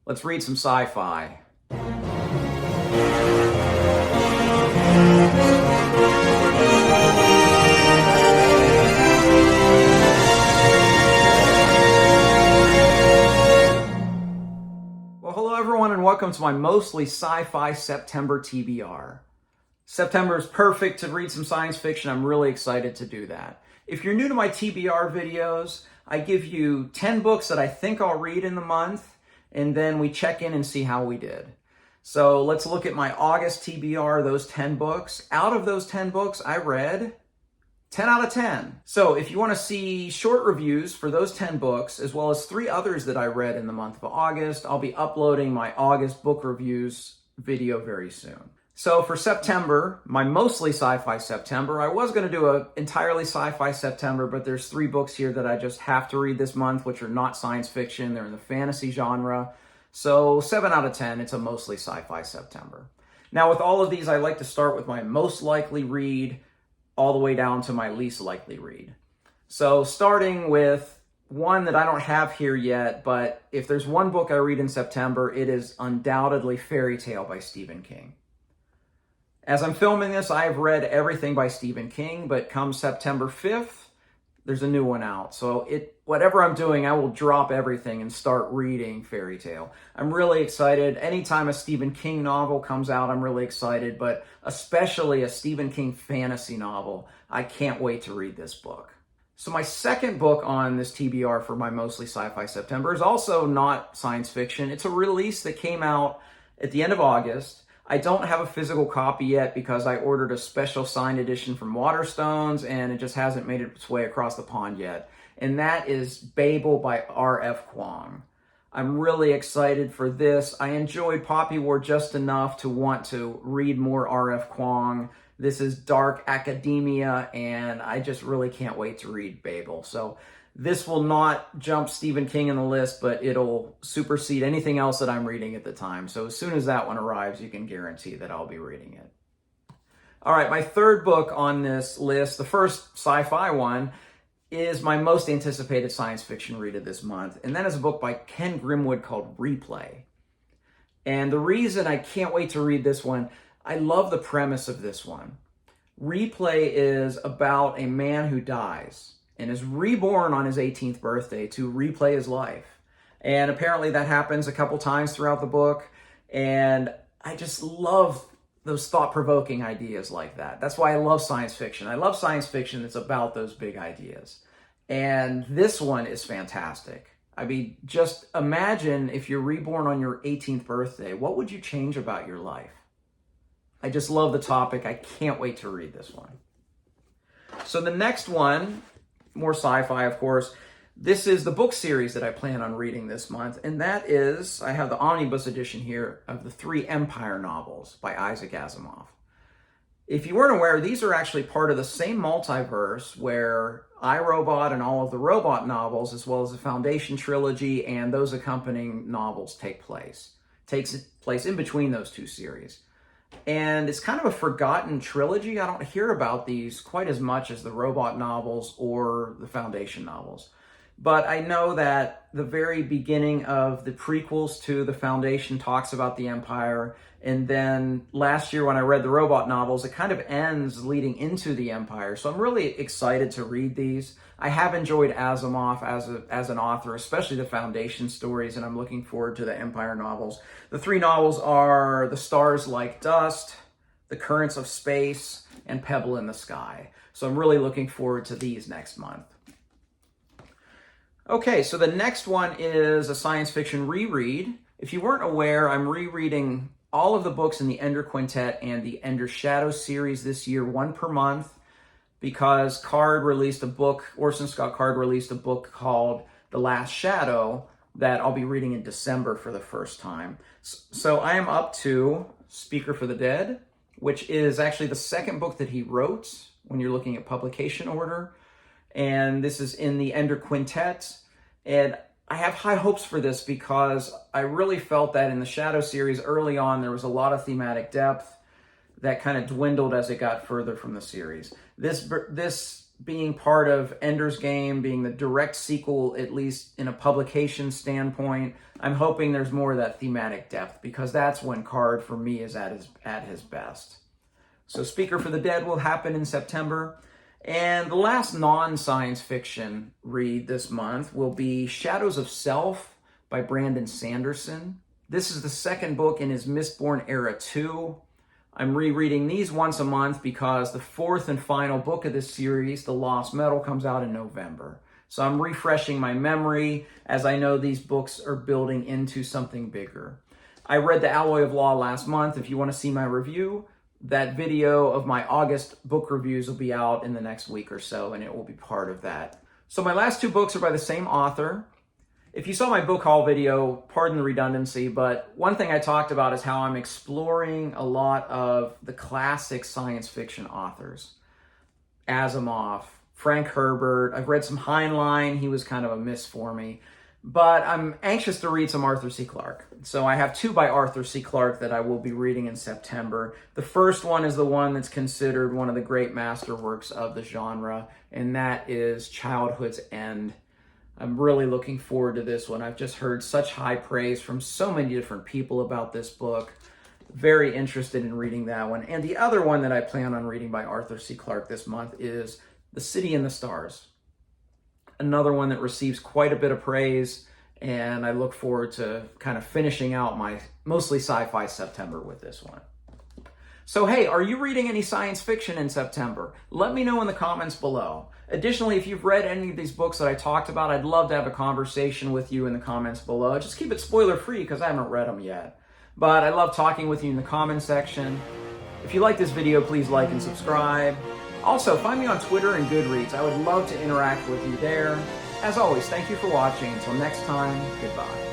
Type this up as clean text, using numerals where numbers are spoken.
Let's read some sci-fi. Well, hello everyone and welcome to my mostly sci-fi September TBR. September is perfect to read some science fiction. I'm really excited to do that. If you're new to my TBR videos, I give you 10 books that I think I'll read in the month, and then we check in and see how we did. So let's look at my August TBR, those 10 books. Out of those 10 books, I read 10 out of 10. So if you want to see short reviews for those 10 books, as well as 3 others that I read in the month of August, I'll be uploading my August book reviews video very soon. So for September, my mostly sci-fi September, I was going to do an entirely sci-fi September, but there's 3 books here that I just have to read this month, which are not science fiction. They're in the fantasy genre. So 7 out of 10, it's a mostly sci-fi September. Now with all of these, I like to start with my most likely read all the way down to my least likely read. So starting with one that I don't have here yet, but if there's one book I read in September, it is undoubtedly Fairy Tale by Stephen King. As I'm filming this, I have read everything by Stephen King, but come September 5th, there's a new one out. So whatever I'm doing, I will drop everything and start reading Fairy Tale. I'm really excited. Anytime a Stephen King novel comes out, I'm really excited, but especially a Stephen King fantasy novel. I can't wait to read this book. So my second book on this TBR for my mostly sci-fi September is also not science fiction. It's a release that came out at the end of August. I don't have a physical copy yet because I ordered a special signed edition from Waterstones and it just hasn't made its way across the pond yet. And that is Babel by R.F. Kuang. I'm really excited for this. I enjoyed Poppy War just enough to want to read more R.F. Kuang. This is dark academia and I just really can't wait to read Babel. So this will not jump Stephen King in the list, but it'll supersede anything else that I'm reading at the time. So as soon as that one arrives, you can guarantee that I'll be reading it. All right, my third book on this list, the first sci-fi one, is my most anticipated science fiction read of this month. And that is a book by Ken Grimwood called Replay. And the reason I can't wait to read this one, I love the premise of this one. Replay is about a man who dies and is reborn on his 18th birthday to replay his life. And apparently that happens a couple times throughout the book. And I just love those thought-provoking ideas like that. That's why I love science fiction. I love science fiction that's about those big ideas. And this one is fantastic. I mean, just imagine if you're reborn on your 18th birthday, what would you change about your life? I just love the topic. I can't wait to read this one. So the next one, more sci-fi, of course. This is the book series that I plan on reading this month, and that is, I have the omnibus edition here of the 3 Empire novels by Isaac Asimov. If you weren't aware, these are actually part of the same multiverse where I, Robot and all of the Robot novels, as well as the Foundation trilogy and those accompanying novels takes place in between those 2 series. And it's kind of a forgotten trilogy. I don't hear about these quite as much as the Robot novels or the Foundation novels. But I know that the very beginning of the prequels to the Foundation talks about the Empire. And then last year when I read the Robot novels, it kind of ends leading into the Empire. So I'm really excited to read these. I have enjoyed Asimov as an author, especially the Foundation stories, and I'm looking forward to the Empire novels. The 3 novels are The Stars Like Dust, The Currents of Space, and Pebble in the Sky. So I'm really looking forward to these next month. Okay, so the next one is a science fiction reread. If you weren't aware, I'm rereading all of the books in the Ender Quintet and the Ender Shadow series this year, 1 per month, because Orson Scott Card released a book called The Last Shadow that I'll be reading in December for the first time. So I am up to Speaker for the Dead, which is actually the second book that he wrote when you're looking at publication order. And this is in the Ender Quintet. And I have high hopes for this because I really felt that in the Shadow series early on, there was a lot of thematic depth that kind of dwindled as it got further from the series. This being part of Ender's Game, being the direct sequel, at least in a publication standpoint, I'm hoping there's more of that thematic depth, because that's when Card, for me, is at his best. So Speaker for the Dead will happen in September. And the last non-science fiction read this month will be Shadows of Self by Brandon Sanderson. This is the second book in his Mistborn Era 2. I'm rereading these once a month because the fourth and final book of this series, The Lost Metal, comes out in November. So I'm refreshing my memory as I know these books are building into something bigger. I read The Alloy of Law last month. If you want to see my review, that video of my August book reviews will be out in the next week or so, and it will be part of that. So my last two books are by the same author. If you saw my book haul video, pardon the redundancy, but one thing I talked about is how I'm exploring a lot of the classic science fiction authors. Asimov, Frank Herbert. I've read some Heinlein. He was kind of a miss for me. But I'm anxious to read some Arthur C. Clarke. So I have two by Arthur C. Clarke that I will be reading in September. The first one is the one that's considered one of the great masterworks of the genre, and that is Childhood's End. I'm really looking forward to this one. I've just heard such high praise from so many different people about this book. Very interested in reading that one. And the other one that I plan on reading by Arthur C. Clarke this month is The City in the Stars. Another one that receives quite a bit of praise, and I look forward to kind of finishing out my mostly sci-fi September with this one. So hey, are you reading any science fiction in September? Let me know in the comments below. Additionally, if you've read any of these books that I talked about, I'd love to have a conversation with you in the comments below. Just keep it spoiler-free because I haven't read them yet. But I love talking with you in the comments section. If you like this video, please like and subscribe. Also, find me on Twitter and Goodreads. I would love to interact with you there. As always, thank you for watching. Until next time, goodbye.